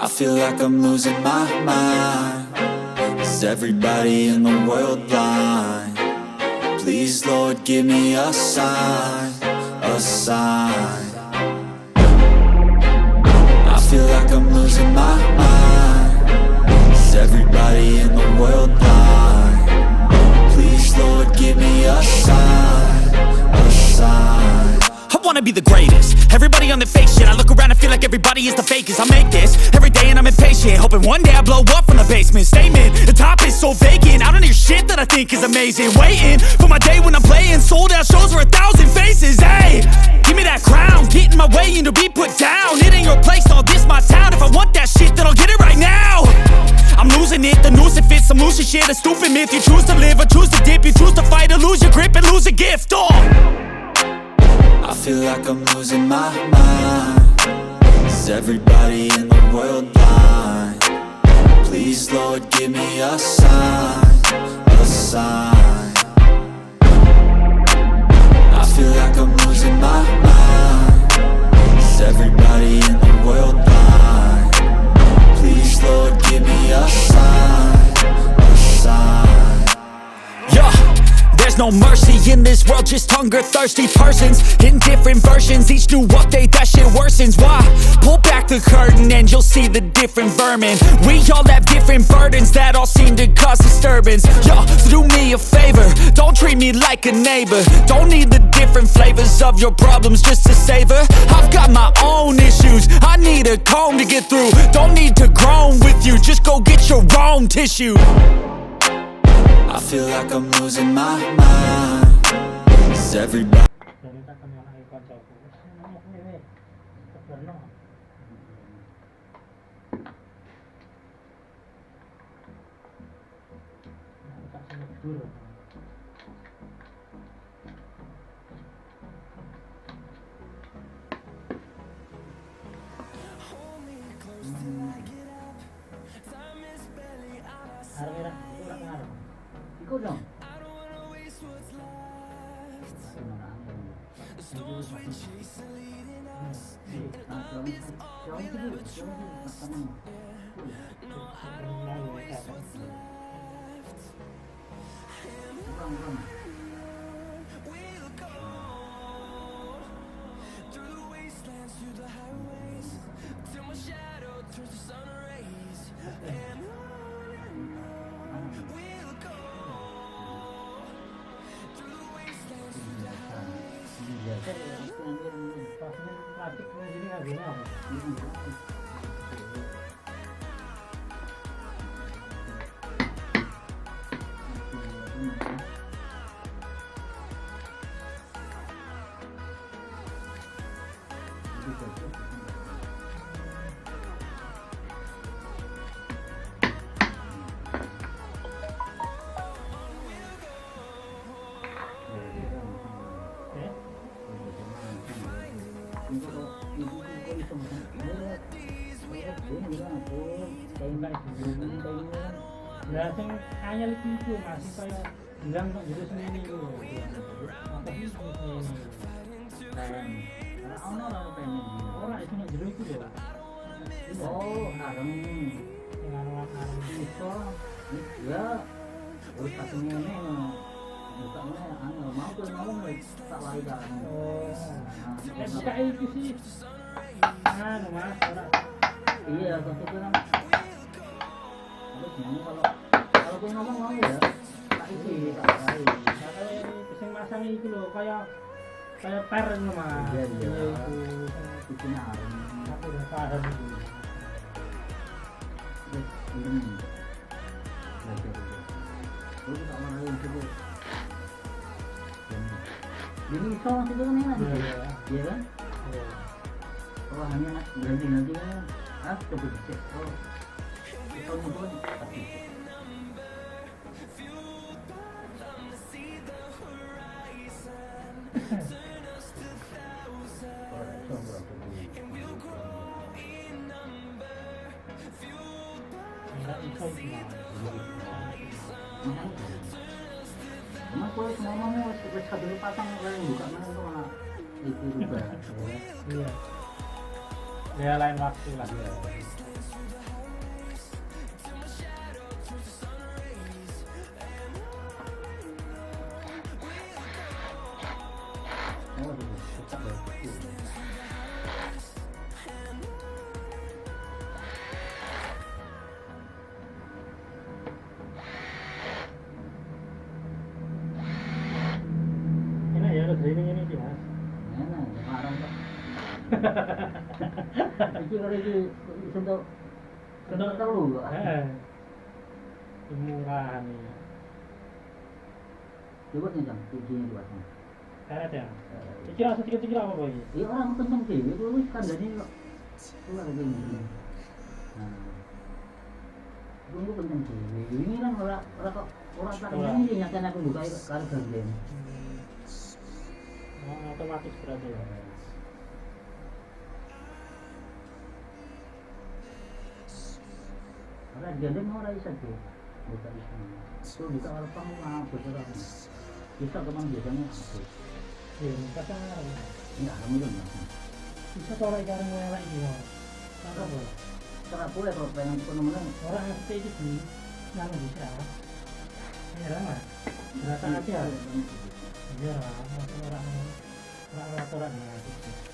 I feel like I'm losing my mind. Is everybody in the world blind? Please, Lord, give me a sign, a sign. I feel like I'm losing my mind. Is everybody in the world blind? Please, Lord, give me a sign, a sign. I wanna be the greatest. Everybody on the fake shit. I look around and feel like everybody is the fakest. I make this every day and I'm impatient, hoping one day I blow up from the basement. Statement, the top is so vacant. I don't hear shit that I think is amazing. Waiting for my day when I'm playing sold out shows for 1,000 faces. Hey, give me that crown, get in my way and to be put down. It ain't your place, all this my town. If I want that shit, then I'll get it right now. I'm losing it, the noose it fits, I'm losing shit. A stupid myth, you choose to live or choose to dip. You choose to fight or lose your grip and lose a gift. I feel like I'm losing my mind. Is everybody in the world blind? Please, Lord, give me a sign, a sign. I feel like I'm losing my mind. Is everybody in the world blind? Please, Lord, give me a sign, a sign. Yeah. There's no mercy in this world, just hunger-thirsty persons in different versions, each new update, that shit worsens. Why? Pull back the curtain and you'll see the different vermin. We all have different burdens that all seem to cause disturbance. Yo, so do me a favor, don't treat me like a neighbor. Don't need the different flavors of your problems just to savor. I've got my own issues, I need a comb to get through. Don't need to groan with you, just go get your own tissue. I feel like I'm losing my mind. Is everybody Ikaw lang. Lasing hanya itu masih kayak bilang kok jadi sendiri itu apa sih ini Keren. Karena ono lah pengen gitu. orang itu nggak jeruk itu loh Oh, areng. dengan warna Iso. Ya. Terus satunya ini buka mau tuh ngomong tak lari kan. buka itu sih mana mas orang Iya, tapi itu kan. Terus ngomong kalau pun ngomong ya tak isi tak lari. kayak pisang masang itu loh kayak per itu mas Iya, itu Bikin areng. aku udah paham itu Terus ini belajar itu. Terus tak lari itu. Jadi iso itu kan enak gitu. Iya kan? Oh hanya ganti kan coba dicek oh itu mungkin tapi nggak iso itu mas emang kalau semua mau satu pasang orang buka mana itu malah itu rubah iya ya lain waktu lah oh itu tetap bagus ini ya udah ini sih mas enak sekarang kok iki kalau iki untuk telu kok murahan ya coba nih jam 7 dua jam karet ya kira kira apa lagi iya orang kenceng sih itu wis kandani kok keluar gini nah tunggu kenceng sih ini kan orang kok orang tak ini nyatanya aku buka karo gandeng otomatis berarti ya karena gandeng orang bisa tuh buka di sana itu buka orang kamu mah bergerak bisa teman biasanya aku iya kata enggak kamu tuh enggak bisa kalau ikan mulai lagi mau apa boleh terap boleh kalau pengen penemuan orang ngerti itu di yang bisa ya lah berata aja iya lah orang gitu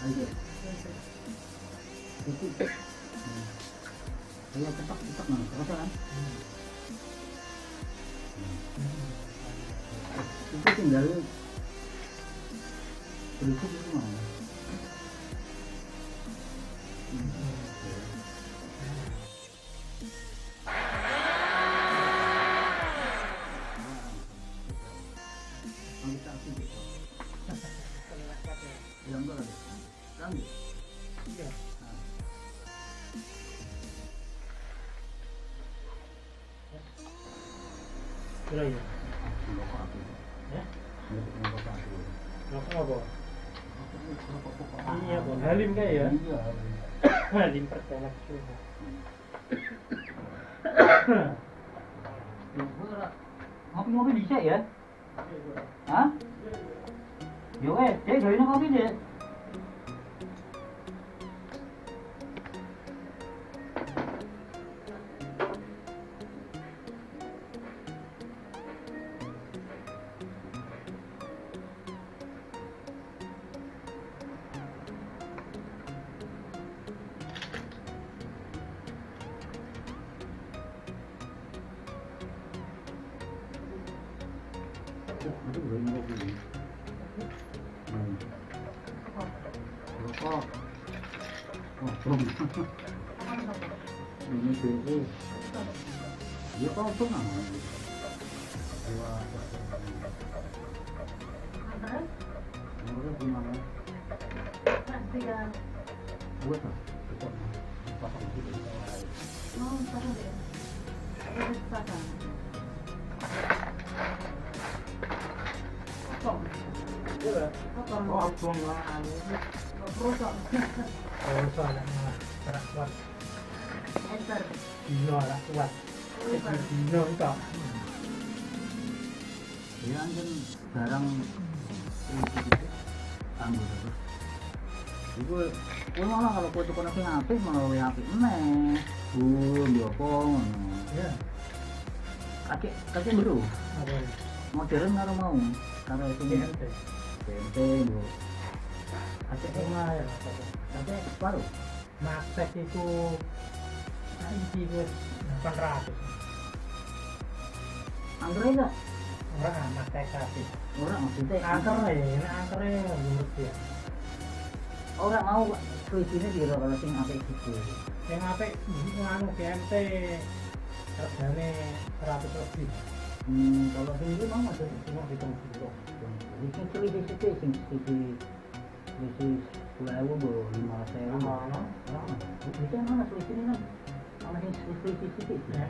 Ayo. Titik. Ayo cepat nang. Terus kan. Itu tinggal berikut itu mana? Yang berapa? Kan? Iya. Kira ya. Ya? Rokok apa? Iya, Bang. Halim kayak ya? Iya. Halim pertamax juga. Ngopi-ngopi bisa ya? Hah? Yo dek gawe kopi dek. Aduh, gawe kopi. Rokok. Oh, belum. Ini BE. Ya kok tuh nang. Dua. Angker gimana? Buat apa? Pasang gitu. Iya, Oh, abang lah. kalau soalnya malah kerak kuat. Dino lah kuat. Dino itu. Ya kan barang anggur terus. Iku kowe malah kalau kowe tuku nang apik malah apik meneh. Yo apa ngono. Ya. Kakek bro. Apa ini? Modern karo mau. Karo itu BNT. BNT lho. Kakek Lumayan. kakek baru. Maktek itu saiki wis 800. Anggur enggak? Ora maktek tapi. Ora maksudnya Angker ya, angkernya menurut dia. ora mau selisihnya piro kalau sing apik gitu. Yang apik iki nganu BNT regane 100 lebih. Kalau sing iki mau ada cuma hitung kilo. Iki selisih sithik sing selisih 10.000 lho 15.000. Ono. Itu mana selisihnya kan? Sama sing selisih sithik. Ya,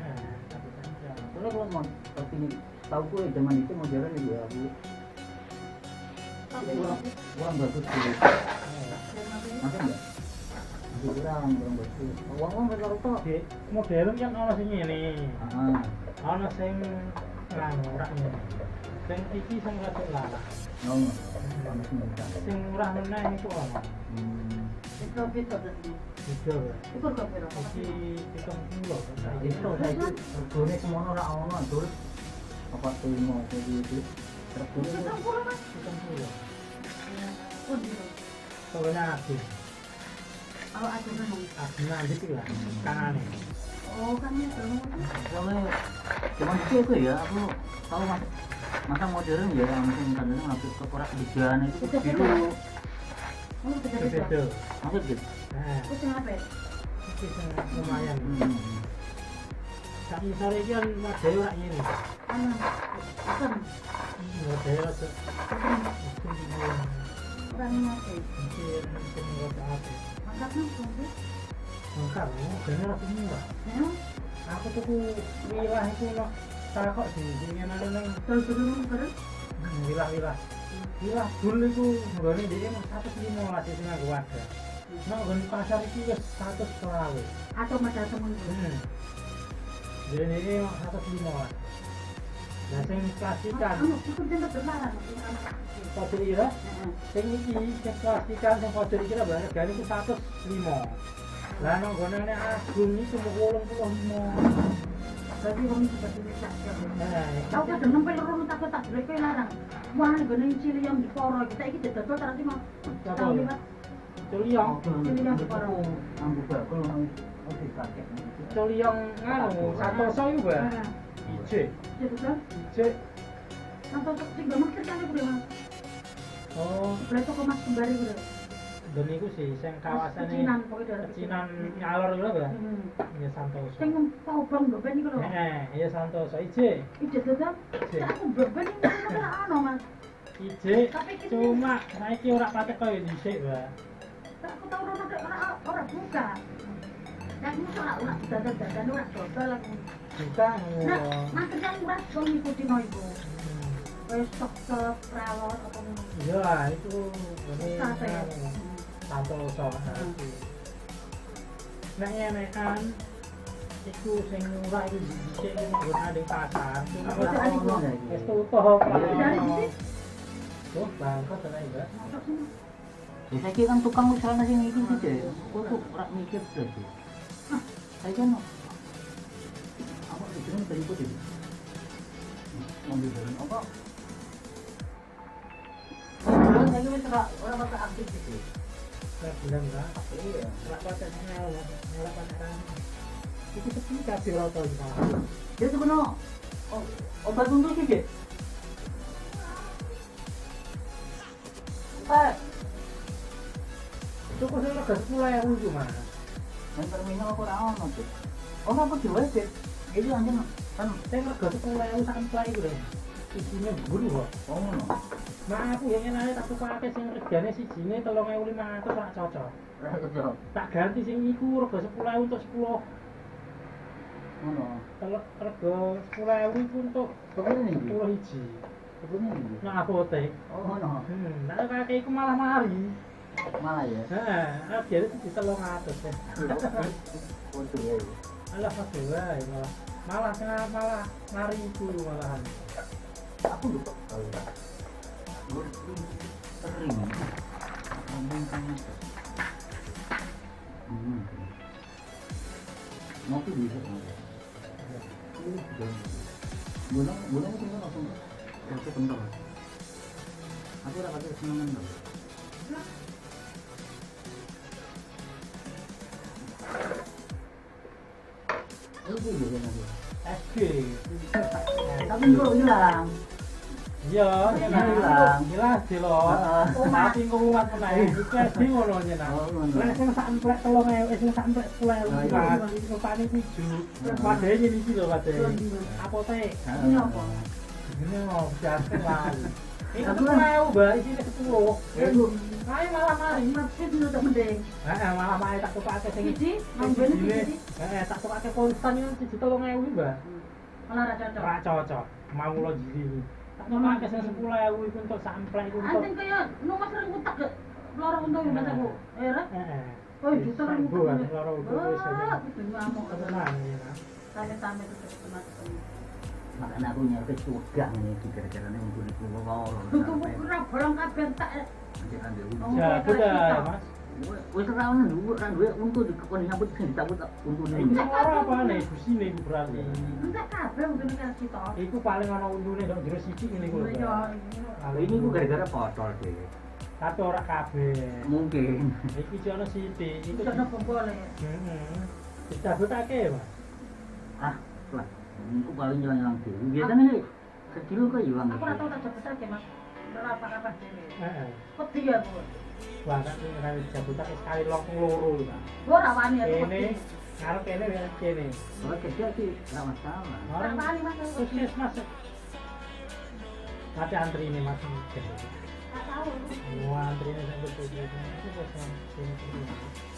tapi kan ya. Soalnya kalau mau seperti ini, tahu gue zaman itu modern itu ya aku kurang bagus sih. Masa enggak? Masih kurang bagus. Uang rata-rata. Di modern kan ono sing ngene. Ah, Ono sing nganu ora ngene. Sing iki sing rada lalah. oh, sama sih enggak. Sing murah meneh iku ono. Itu Beda ya. itu kok piro? Iki 70 Itu saya itu regane semono ora ono terus apa tuh mau kayak gitu. Regane 70. Soalnya aku Kalau aku memang, nanti sih lah kanane. oh kan ya belum. soalnya cuman itu ya aku tahu masa modern ya mungkin kadang habis ke korak hujan itu biru Oh beda-beda. Beda. maksud gitu. Nah, Aku sing apa ya? iki sing lumayan. Sak misale iki kan model ora ngene. Anu, bukan. Model aja. Orang ngerti. Mungkin rada apik. Mangkatnya sih. Mangkar, modalnya rada murah. Ya, Aku tuku wilah iku no takok sing ana nang dulu bareng. wilah-wilah. Wilah dulu iku nggone dhewe 115 sing aku wadah. Nek nggon pasar iki wis 120. Atau modal temen. Jadi ini 115. Nah sing plastikan, Anu, ikut dia berlarang. pojok iki sing iki sing plastikan sing pojok iki lho regane ku 105. Lah nang gone agung iki 85. Tapi wong iki seperti itu. Nah, Aku kan nempel rono tak dileke larang. Wah, gone cilik yang diporo kita iki didodol terus mau. Apa? Culiong. Culiong separo. Ambu bakul oke kakek. Culiong nganu Santoso iku, Mbak. Nah, Ije. iya betul. Ije. Santo sing gamak ceritane kuwi Mas. Oh, Sebelah toko Mas Kembari kuwi. dan iku sih sing kawasane Pecinan pokoknya daerah pecinan nyalor iku lho, Mbak. Hmm. Ya Santoso. Sing paubang mbok ben iku lho. Iya Santoso. Ije. Ije betul. Ije. Aku mbok ben iku ora ono Mas. Ije. Cuma saiki ora patek koyo dhisik, Mbak. Aku tau ora buka. Nek musuh ora dadan-dadan ora dodol aku. Buka Nah, ngono. material murah kok ngikuti no iku. Wis stok rawon apa ngono. Iya, itu ini Sate. Santoso. Nek enekan iku sing murah iku dhisik iku nggon ning pasar. Cuma wis tutup. Dari sini Oh, bangkot tenan, Mbak. masuk sini. Ya saiki kan tukang usaha sing iki sih. Kok tuh ora mikir terus. Saya kan apa itu dari itu deh. Mobil bareng apa? Bulan saya wis ora bakal aktif gitu. Nek bilang enggak. Iya. Ora patek nyala patekan. Iku sepi kabeh ora tau iki. Dia tuh kono obat untuk sih, Dek. Pak, Itu kok sing rega 10.000 iku, Mas. yang terminal aku ora ono tuh. Ono apa dhewe, Dek? Iki anjen kan Sing rega 10.000 sak emplak iku lho. Isine guru kok. ono. Nah, aku yang enak tak tukake sing regane sijine 3.500 ora cocok. Ora cocok. Tak ganti sing iku rega 10.000 untuk 10. Ono. Kalau rega 10.000 iku untuk Pokoknya nih. 10 hiji. Pokoknya nih. Nang apotek. Oh, ono. Nah kakek iku malah mari. Malah ya. Nah, dia itu di 300 ya. Waduh ya. Alah aduh wae malah malah mari iku malahan. Aku lupa tahu. Gue sering. Ngomong sama itu. Ngopi bisa nggak? Bulan itu langsung waktu kental. Aku udah pakai senengan dong. Itu biasanya aku. SD. Tapi kok hilang? Iya, Hilang. hilang sih loh. Mati ngumuman menaik. Iku SD ngono nyenang. Lah sing sak emplek 3.000, sing sak emplek 10.000 Mas. Iku rupane 7. Padahal ini iki lho padahal. Apotek. Ini apa? Ini mau jate lali. Iku 10.000, Mbak, isine 10. Ayo malah mari. Maksud dulu tak mending. Malah mari tak tukake sing Iki, ambene sijine. iki. Tak tukake konstan yang 7.000, Mbak. Malah ra cocok. Ora cocok. Mau lo jiri. Tak tukake sing 10.000 iku untuk samplek iku untuk. Anjing kaya numas reng kutak ke loro untung Mas aku. Era. Oh, juta reng Bu, kutak. loro wis Wah, kudu ngamuk tenan ya. Tame-tame terus teman-teman. Makanya aku nyampe cugang nih gara-gara nih untuk di pulau Tuku ora bolong kabeh tak. Ya, udah, Mas. Wes ora ono dhuwur kan duwe untuk dikon nyambut sing dicabut untune. Iku sing ora apa nih, gusine iku berarti. Entek kabeh untune kasih to. Iku paling ana undune ndok jero siji ngene iku lho. Iya. Ini ku gara-gara potol deh. Tapi ora kabeh. Mungkin. Iki iki ana sithik, iku Iku ono bombole. dicabutake, Mas. Ah, lah. Aku paling jalan-jalan dhewe. Biasane sih kecil kok ilang. Aku ora tau tak jabutake, Mas. Ora apa-apa dhewe. Heeh. Wedi ya, Bu. Wah, tak ngene dicabutake sekali 22 lho, Pak. Gua ora wani aku. Kene ngarep kene ya kene. Kalau kecil sih enggak masalah. Ora wani, Mas. Sukses, Mas. Mati antri ini, Mas. Tak tahu. Wah, antri ini sampai tujuh. Itu kok sini.